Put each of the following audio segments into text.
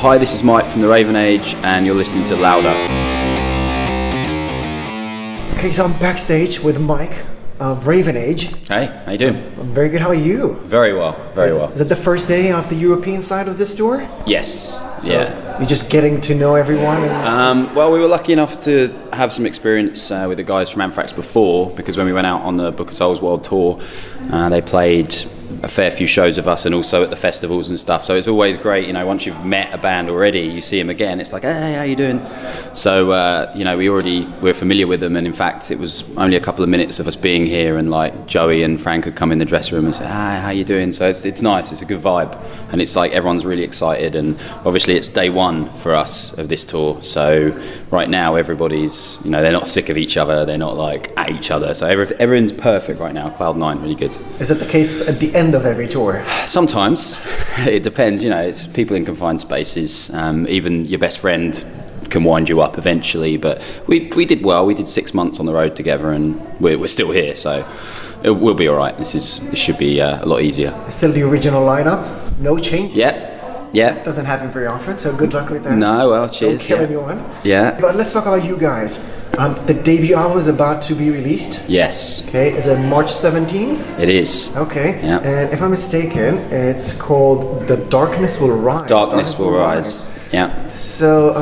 Hi, this is Mike from the Raven Age, and you're listening to Louder. Okay, so I'm backstage with Mike of Raven Age. Hey, how you doing? I'm very good. How are you? Very well, very well. Is it the first day of the European side of this tour? Yes, yeah. You're just getting to know everyone? Well, we were lucky enough to have some experience with the guys from Anthrax before, because when we went out on the Book of Souls World Tour, they played a fair few shows of us and also at the festivals and stuff. So it's always great, you know, once you've met a band already, you see them again, it's like, hey, how you doing? So, you know, we're familiar with them, and in fact, it was only a couple of minutes of us being here and like Joey and Frank would come in the dressing room and say, hi, how you doing? So it's nice, it's a good vibe, and it's like everyone's really excited, and obviously it's day one for us of this tour. So right now everybody's, you know, they're not sick of each other, they're not like at each other. So everyone's perfect right now, Cloud 9, really good. Is that the case at the end of every tour? Sometimes. It depends, you know, it's people in confined spaces. Even your best friend can wind you up eventually, but we did well. We did 6 months on the road together, and we're still here, so we'll be all right. This should be a lot easier. Still the original lineup? No changes? Yeah. That doesn't happen very often, so good luck with that. No, well, cheers. Don't kill anyone. Yeah. But let's talk about you guys. The debut album is about to be released. Yes. Okay, is it March 17th? It is. Okay. Yeah. And if I'm mistaken, it's called The Darkness Will Rise. Darkness Will Rise. Yeah. So,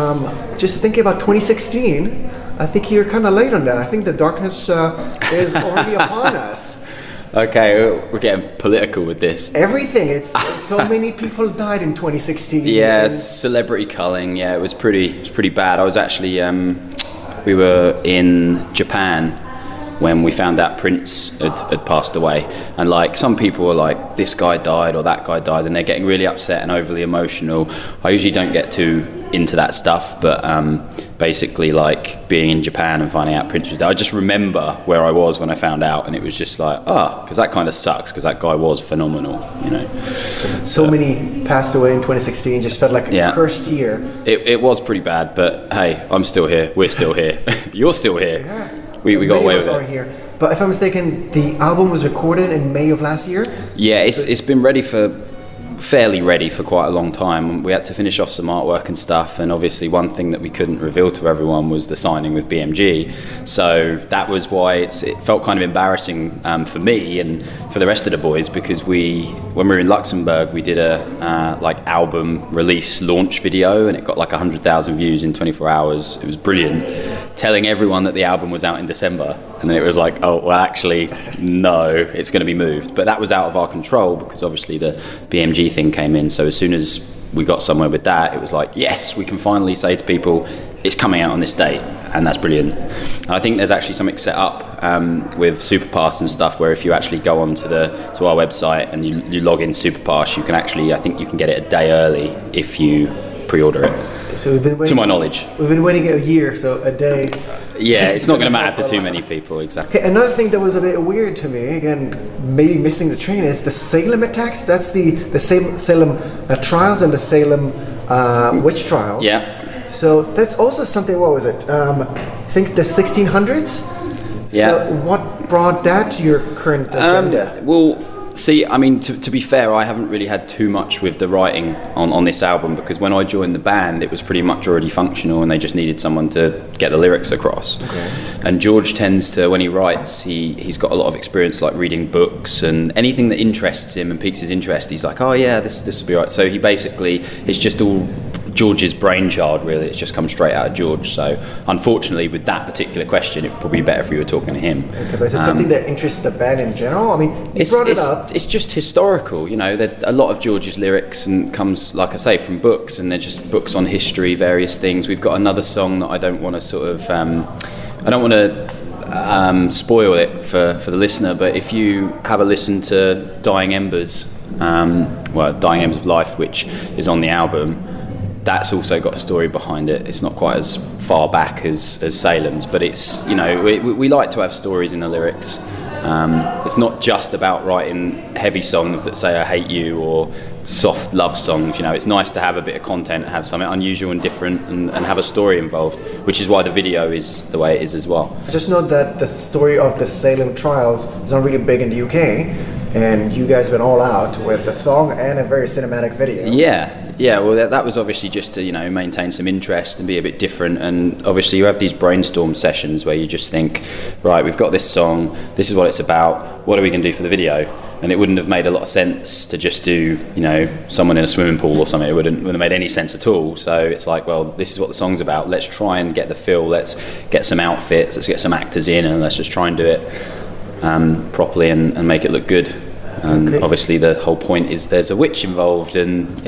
just thinking about 2016, I think you're kind of late on that. I think the darkness is already upon us. Okay, we're getting political with this. Everything. It's so many people died in 2016. Yeah, it's celebrity culling. Yeah, it was pretty bad. I was actually we were in Japan when we found out Prince had passed away, and like some people were like, this guy died or that guy died, and they're getting really upset and overly emotional. I usually don't get too into that stuff, but basically like being in Japan and finding out Prince was there, I just remember where I was when I found out, and it was just like, because that kind of sucks, because that guy was phenomenal, you know. So many passed away in 2016, just felt like a cursed year. It was pretty bad, but hey, I'm still here, we're still here, you're still here. Yeah. We got away with it. Here. But if I'm mistaken, the album was recorded in May of last year? Yeah, it's been fairly ready for quite a long time. We had to finish off some artwork and stuff, and obviously one thing that we couldn't reveal to everyone was the signing with BMG. So that was why it felt kind of embarrassing for me and for the rest of the boys, because when we were in Luxembourg, we did a album release launch video, and it got like 100,000 views in 24 hours. It was brilliant, telling everyone that the album was out in December, and then it was like, oh well, actually no, it's going to be moved. But that was out of our control, because obviously the BMG thing came in. So as soon as we got somewhere with that, it was like, yes, we can finally say to people it's coming out on this date, and that's brilliant. And I think there's actually something set up with Superpass and stuff, where if you actually go on to our website and you log in Superpass, you can actually, I think you can get it a day early if you pre-order it. So we've been waiting, to my knowledge. We've been waiting a year, so a day. Yeah, it's not going to matter to too many people, exactly. Okay, another thing that was a bit weird to me, again, maybe missing the train, is the Salem attacks. That's the Salem trials and the Salem witch trials. Yeah. So that's also something, what was it? I think the 1600s? Yeah. So what brought that to your current agenda? Well, see, I mean, to be fair, I haven't really had too much with the writing on this album, because when I joined the band, it was pretty much already functional, and they just needed someone to get the lyrics across. Okay. And George tends to, when he writes, he's got a lot of experience like reading books, and anything that interests him and piques his interest, he's like, oh yeah, this will be right. So he basically, it's just all George's brainchild, really. It's just come straight out of George. So unfortunately, with that particular question, it would probably be better if you were talking to him. Okay, but is it something that interests the band in general? I mean, you brought it up. It's just historical, you know. A lot of George's lyrics and comes, like I say, from books, and they're just books on history, various things. We've got another song that I don't want to spoil it for the listener, but if you have a listen to Dying Embers, Dying Embers of Life, which is on the album, that's also got a story behind it. It's not quite as far back as Salem's, but it's, you know, we like to have stories in the lyrics. It's not just about writing heavy songs that say I hate you or soft love songs. You know, it's nice to have a bit of content, have something unusual and different, and have a story involved, which is why the video is the way it is as well. Just note that the story of the Salem trials is not really big in the UK. and you guys went all out with a song and a very cinematic video. Yeah, well that was obviously just to, maintain some interest and be a bit different. And obviously you have these brainstorm sessions where you just think, right, we've got this song, this is what it's about, what are we going to do for the video? And it wouldn't have made a lot of sense to just do, someone in a swimming pool or something. It wouldn't have made any sense at all. So it's like, well, this is what the song's about. Let's try and get the feel. Let's get some outfits. Let's get some actors in, and let's just try and do it properly and make it look good. And obviously the whole point is there's a witch involved, and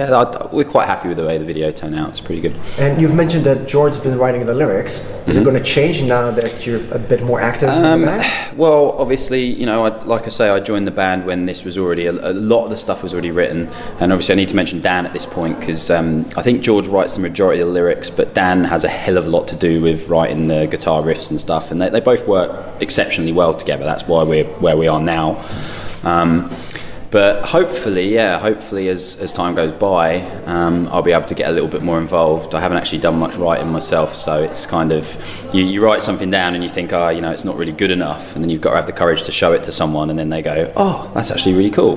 we're quite happy with the way the video turned out. It's pretty good. And you've mentioned that George's been writing the lyrics. Is it going to change now that you're a bit more active in the band? Well, obviously, like I say, I joined the band when this was already, a lot of the stuff was already written. And obviously I need to mention Dan at this point, because I think George writes the majority of the lyrics, but Dan has a hell of a lot to do with writing the guitar riffs and stuff. And they both work exceptionally well together. That's why we're where we are now. But hopefully as time goes by, I'll be able to get a little bit more involved. I haven't actually done much writing myself, so it's kind of, you write something down and you think, it's not really good enough, and then you've got to have the courage to show it to someone, and then they go, oh, that's actually really cool.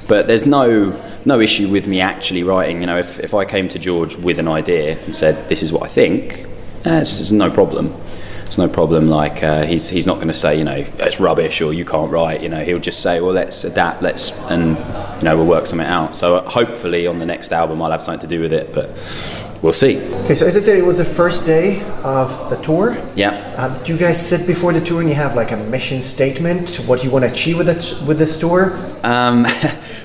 But there's no issue with me actually writing. If I came to George with an idea and said, this is what I think, it's no problem. It's no problem. Like he's not going to say, it's rubbish or you can't write. He'll just say, well, let's adapt, and we'll work something out. So hopefully on the next album I'll have something to do with it, but we'll see. Okay, so as I said, it was the first day of the tour. Yeah. Do you guys sit before the tour and you have like a mission statement, what you want to achieve with this tour?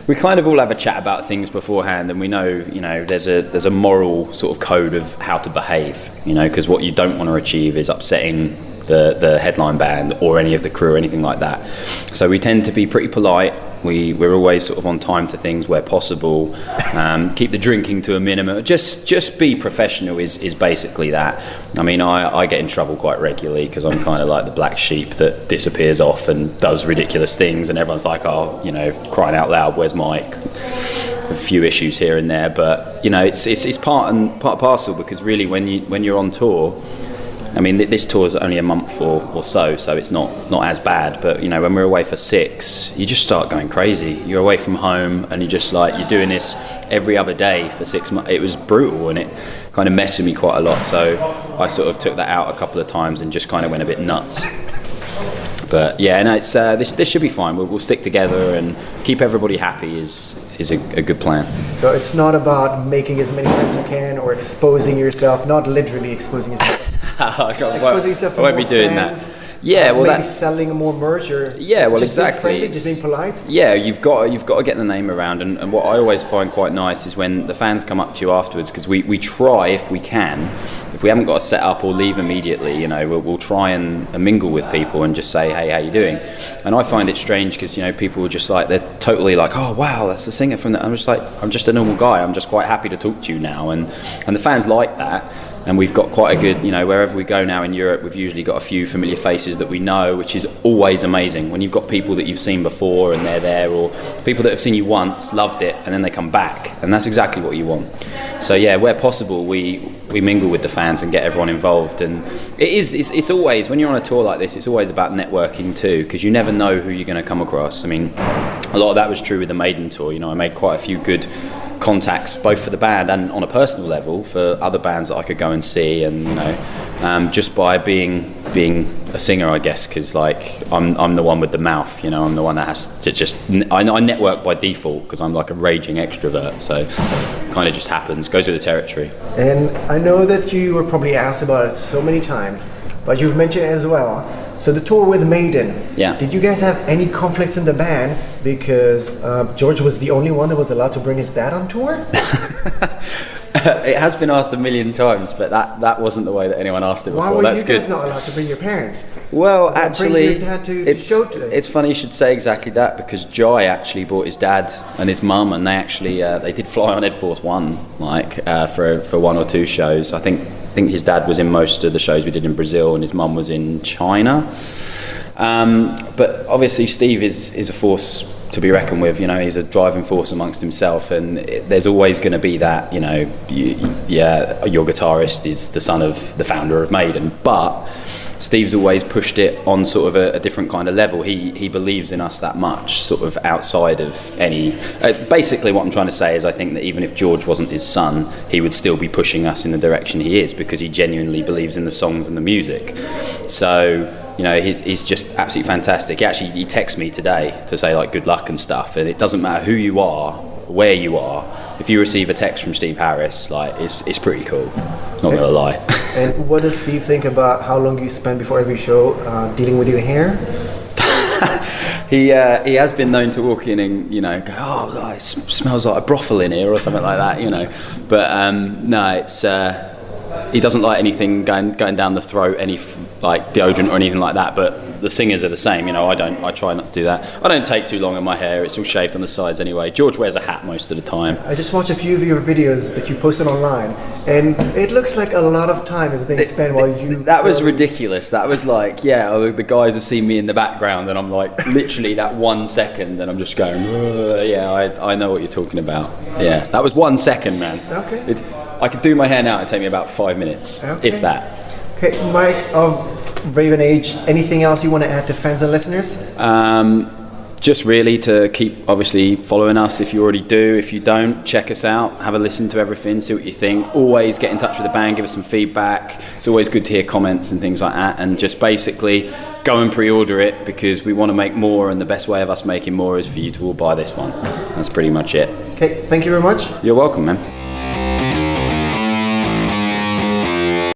We kind of all have a chat about things beforehand, and we know, there's a moral sort of code of how to behave, because what you don't want to achieve is upsetting the headline band or any of the crew or anything like that. So we tend to be pretty polite. We're always sort of on time to things where possible. Keep the drinking to a minimum. Just be professional is basically that. I mean, I get in trouble quite regularly because I'm kind of like the black sheep that disappears off and does ridiculous things, and everyone's like, oh, crying out loud, where's Mike? A few issues here and there, but it's part and parcel, because really when you're on tour, I mean, this tour's only a month or so it's not as bad. But when we're away for 6, you just start going crazy. You're away from home, and you're doing this every other day for 6 months. It was brutal, and it kind of messed with me quite a lot. So I sort of took that out a couple of times and just kind of went a bit nuts. But it's this should be fine. We'll stick together and keep everybody happy is a good plan. So it's not about making as many friends as you can or exposing yourself, not literally exposing yourself. Exposing yourself to more fans. That. Yeah, well, maybe selling more merch, or well, just exactly. Being friendly, just being polite. Yeah, you've got to get the name around, and what I always find quite nice is when the fans come up to you afterwards, because we try, if we can, if we haven't got to set up or leave immediately, we'll try and mingle with people and just say, hey, how you doing? And I find it strange because people are just like, they're totally like, oh wow, that's the singer from that. I'm just like, I'm just a normal guy. I'm just quite happy to talk to you now, and the fans like that. And we've got quite a good, wherever we go now in Europe, we've usually got a few familiar faces that we know, which is always amazing. When you've got people that you've seen before and they're there, or people that have seen you once, loved it, and then they come back. And that's exactly what you want. So yeah, where possible, we mingle with the fans and get everyone involved. And it's always, when you're on a tour like this, it's always about networking too, because you never know who you're going to come across. I mean, a lot of that was true with the Maiden tour. I made quite a few good contacts, both for the band and on a personal level for other bands that I could go and see, and just by being a singer, I guess, because I'm the one with the mouth, I'm the one that has to just I network by default because I'm like a raging extrovert, so it kind of just happens, goes with the territory. And I know that you were probably asked about it so many times, but you've mentioned it as well. So the tour with Maiden, did you guys have any conflicts in the band? Because George was the only one that was allowed to bring his dad on tour? It has been asked a million times, but that wasn't the way that anyone asked it before. Why were That's you guys good. not allowed to bring your parents? Well, actually, bring your dad to show today? It's funny you should say exactly that, because Jai actually brought his dad and his mum, and they actually they did fly on Ed Force One for 1 or 2 shows. I think his dad was in most of the shows we did in Brazil, and his mum was in China. But obviously Steve is a force to be reckoned with. He's a driving force amongst himself, and there's always going to be that. Your guitarist is the son of the founder of Maiden, but Steve's always pushed it on sort of a different kind of level. He believes in us that much, sort of outside of any. Basically, what I'm trying to say is, I think that even if George wasn't his son, he would still be pushing us in the direction he is, because he genuinely believes in the songs and the music. So, you know, he's just absolutely fantastic. He texts me today to say like good luck and stuff, and it doesn't matter who you are, where you are. If you receive a text from Steve Harris, like it's pretty cool. Not gonna lie. And what does Steve think about how long you spend before every show dealing with your hair? He has been known to walk in and, you know, go, oh, it smells like a brothel in here or something like that, you know. But no, it's he doesn't like anything going down the throat, any like deodorant or anything like that. But the singers are the same, you know. I try not to do that. I don't take too long on my hair. It's all shaved on the sides anyway. George wears a hat most of the time. I just watched a few of your videos that you posted online, and it looks like a lot of time is being spent while you... That was ridiculous. That was like, the guys have seen me in the background, and I'm like, literally that 1 second, and I'm just going, I know what you're talking about. Yeah, that was 1 second, man. Okay. I could do my hair now. It'd take me about 5 minutes, if that. Okay, Mike of Raven Age, anything else you want to add to fans and listeners? Just really to keep obviously following us if you already do. If you don't, check us out, have a listen to everything, see what you think. Always get in touch with the band, give us some feedback. It's always good to hear comments and things like that, and just basically go and pre-order it, because we want to make more, and the best way of us making more is for you to all buy this one. That's pretty much it. Okay, thank you very much. You're welcome, man.